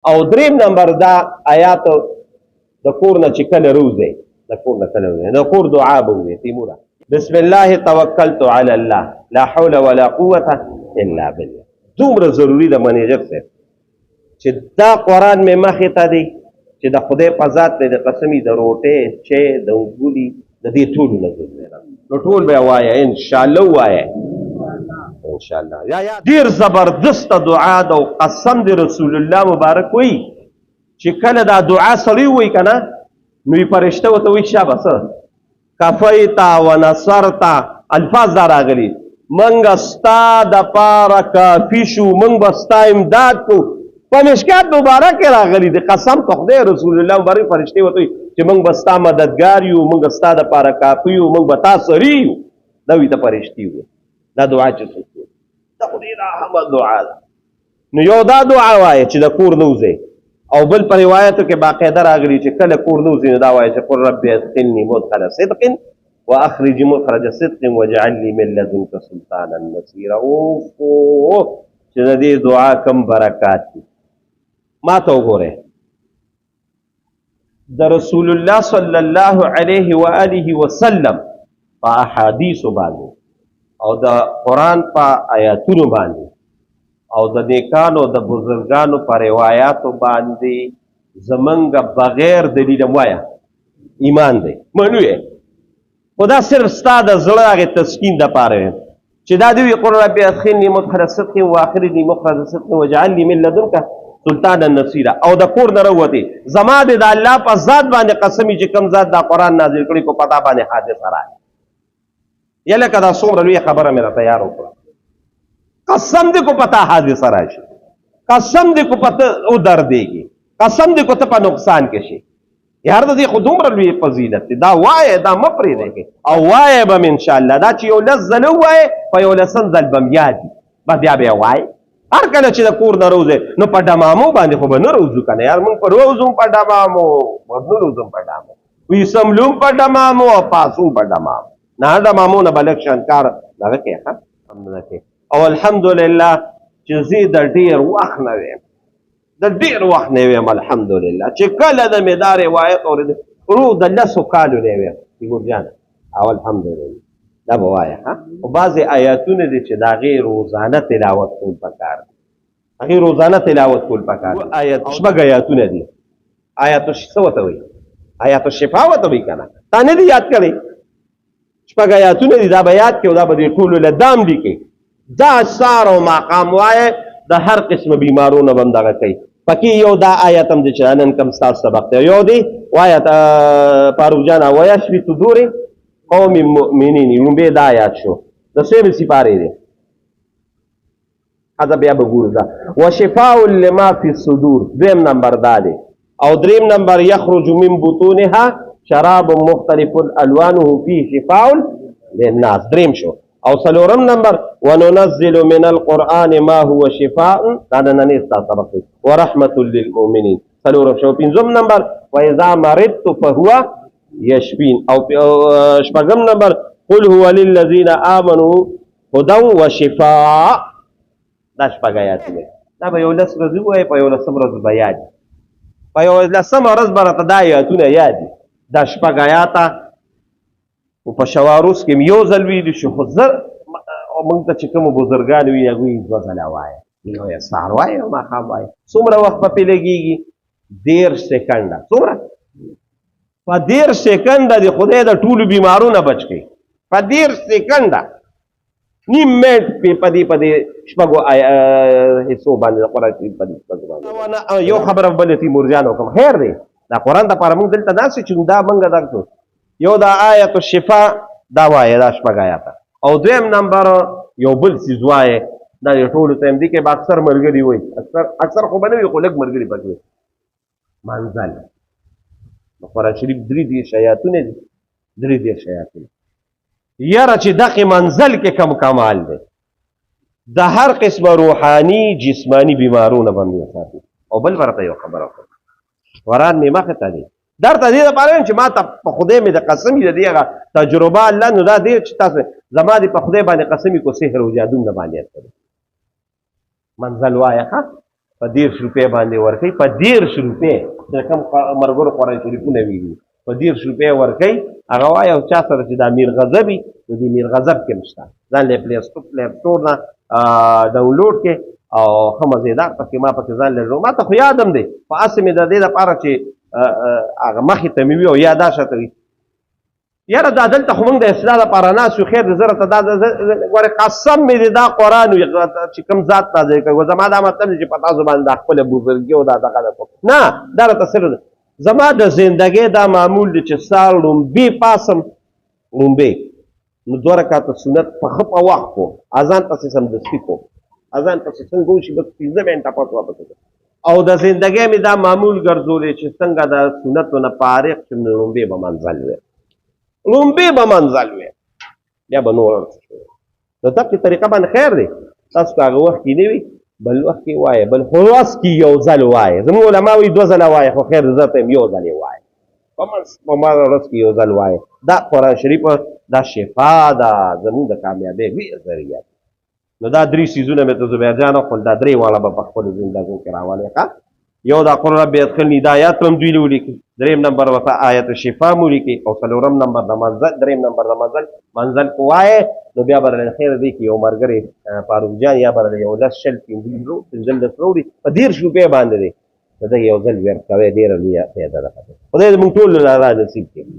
او دریم نمبر دا آیات د کور نه چې کله روزي د کور نه کله روزي د کور دعا به وي تیموره بسم الله توکلت علی الله لا حول ولا قوه الا بالله دومره ضروری ده منیجر صاحب چې دا قرآن مې مخې ته دی چې د خدای په ذات دی د قسمي د روټۍ چای د اوبولي د دې ټولو نه نو ټول به وایه انشاءالله ووایه انشاءالله یا ډېر زبردسته دعا ده او قسم د رسول الله مبارک وایي چې کله دا دعا سړی ووایي که نه نو یې فرشته ورته وایي شابه څه کفیتا و نصرتا الفاظ دا راغلي منګه ستا دپاره کافي شو موږ به ستا امداد کو په مشکات مبارک کې راغلي د قسم په خدای رسول الله مبارک فرشتې ورته وایي چې موږ به ستا مددګار یو موږ ستا دپاره کافي یو موږ به تا سري یو دا وایي ته فرشتې وایي دا دعا چې څوک وایي دا خو ډېره اهمه دعا ده نو یو دا دعا وایه چې د کور نه وځئ او بل په روایتو کې باقاعده راغلي چې کله کور نه وځئ نو دا وایه چې قل رب ادخلني مدخل صدق واخرج مخرج صدق واجعل لي من لدنك سلطانا نصيرا اوف چې د دې دعا کم برکات دي ما ته وګورئ د رسول الله صلی الله علیه و آله وسلم په احادیثو باندې او د قرآن په آیاتونو باندې او د نیکانو د بزرګانو په روایاتو باندې زمونږ بغیر دلیل وایه ایمان دی منو یې خو دا صرف ستا د زړه هغې تسکین دپاره چې دا دې وي قل رب ادخلني مدخل صدق واخرجني مخرج صدق واجعل لي من لدنك سلطانا نصيرا او د کور نه راووتې زما دې د الله په ذات باندې قسم چې کوم ذات دا قرآن نازل کړي کو پتا باندې حادثه راغی یا لکه دا څومره لویه خبره مې راته یار وکړه قسم دې کو پتا حادثه راشي قسم دې کو پته ودردېږي قسم دې کو ته په نقصان کې شي یار د دې خو دومره لوی فضیلت دی دا وایه دا مه پرېږدئ او وایه به م انشاءالله دا چې یو لس ځله ووایې په یو لسم ځل به م یاد وي بیا به یې وایې هر کله چې د کور نه روزې نو په ډمامو باندې خو به نه روزو که نه یار مونږ په روزو په ډمامو نه روزم په ډامو وي سملوم په ډمامو او پاسوم په ډمامو نه ډمامو نه به لږ شانکار دغه کې ښه همدغه کې او الحمدلله چې زه د ډېر وخت نه ویم د ډېر وخت نه ویم الحمدلله چې کله د مې دا روایت اورېده روح د لسو کالو نه ویم تیمور جان او الحمدلله دا به وایه ښه خو بعضې آیاتونه دي چې د هغې روزانه تلاوت کول پکار دي هغې روزانه تلاوت کول پکار دي شپږ آیاتونه دي آیات څه ورته وایي آیات الشفا ورته وایي که نه تا نه دي یاد کړی شپږ آیاتونه دي دا به یاد کړي او دا به دې ټولو له دام لیکئ دا سار او ماقام وایه د هر قسمه بیمارونه به هم دغه کوي پکې یو دا آیت هم دی چې نن کوم ستاسو سبق دی یو دی وایه فاروق جان ویشفي صدور قوم مؤمنین لومبې دا آیات شو د سویمې سپارې دی هذا بیا به ګورو دا وشفاء لما فی الصدور دویم نمبر دا دی او دریم نمبر یخرج من بطونها شراب مختلف الوانه فيه شفاء للناس دریم شو او څلورم نمبر وننزل من القرآن ما هو شفاء دا نن ستا سبق دی ورحمة للمؤمنین څلورم شو پنځم نمبر واذا مرضت فهو یشفین او شپږم نمبر قل هو للذین آمنوا هدى وشفاء دا شپږ آیاتونه دا به یو لس ورځې ووایې په یو لسم ورځ به یاد په یو لسمه ورځ به راته دا آیاتونه یاد دي دا شپږ آیاته خو په شواروس کې م یو ځل ویلي شو خو زه موږ ته چې کومو بزرګان وي هغوی دوه ځله وایه یو یې سهار وایه او ماښام وایه څومره وخت به پې لګېږي 10 سکنډه څومره په 10 سکنډه د خدای د ټولو بیمارونه بچ کړي په 10 سکنډه نیم منټ په دې شپږو حصو باندې د قرآن کریم په دې شپږو باندې یو خبره بله تیمور جان وکړم خیر دی دا قرآن دپاره موږ دلته ناست یو چې دا موږ دغه یو دا آیت الشفا دا وایه دا شپږ آیاته او دویم نمبر یو بل څیز وایه دا د ټولو ته دې کې به اکثر ملګري وایي اکثر خو به نه وي خو لږ ملګري پکې وایي منزل د قرآن شریف 3 آیاتونه دي 3 آیاتونه یاره چې دغې منزل کې کم کمال دی د هر قسمه روحاني جسماني بیمارونه به مې ساتي او بل به راته یو خبره وکړه قرآن مې مخې ته دی درته دې دپاره یم چې ما ته په خدای مې د قسم وي د دې هغه تجربه الله نو دا دی چې تاسو زما دې په خدای باندې قسم وي کو سحر او جادو نه باندې منزل وایه ښه په 10 روپۍ باندې ورکوي، په 10 روپۍ چې کوم ملګرو قرآن شریفونه ویلي په 10 روپۍ ورکوي. هغه وایي او چا سره چې دا میر غضب وي نو د میر غضب کې هم شته، ځان له پلی سټور نه ډاونلوډ کړې او ښه مزېدار پکې ما پکې ځان له ما ته خو یاد هم دی، په هسې مې د دې لپاره چې هغه مخې ته مې وي او یا دا شاته وي یاره دا دلته خو موږ د اصلاح لپاره ناست یو، خیر د زره ته دا ګورې قسم مې دی دا قرآن وي چې کوم ذات نازل کوي. زما دا مطلب دی چې په تاسو باندې دا خپله بزرګي او دا دغه نه، دا راته صرف زما د زندګۍ دا معمول دی چې سهار لومبې پاسم لومبې نو 2 رکعته سنت په ښه په وخت کو اذان پسې سمدستي کو اذان پسې څنګه وشي بس 15 منټه پس واپس او د زندګۍ مې دا معمول ګرځولې چې څنګه د سنتو نه فارغ شم نو لومبې به منزل وي بیا به نور نو دغه طریقه باندې خیر دی. تاسو که هغه وخت کې نه وي بل وخت کې وایه، بل خو ورځ کې یو ځل وایه. زموږ علما وایي 2 ځله وایه، خو خیر زه ته یم یو ځل یې وایه، په ورځ کې یو ځل وایه. دا قرآن شریف دا شفا ده زموږ د کامیابۍ لویه ذریعه. نو دا 3 څیزونه مې ته زبیر جان وښول، دا 3 واړه به په خپلو زندګیو کې راولې ښه. یو دا قل رب ادخلني دا آیات هم دوی له ولیکي، 3 نمبر ورته آیت شفا مو لیکي او 4 نمبر د منزل، 3 نمبر د منزل کو وایې نو بیا به د خیر دی کې یو ملګری فاروق جان یا به یو 10 شل 15 وروړي په 10 روپۍ باندې دی نو دغه یو ځل ورکوی ډېره لویه فایده ده. خدای دې موږ ټول را نصیب کړي.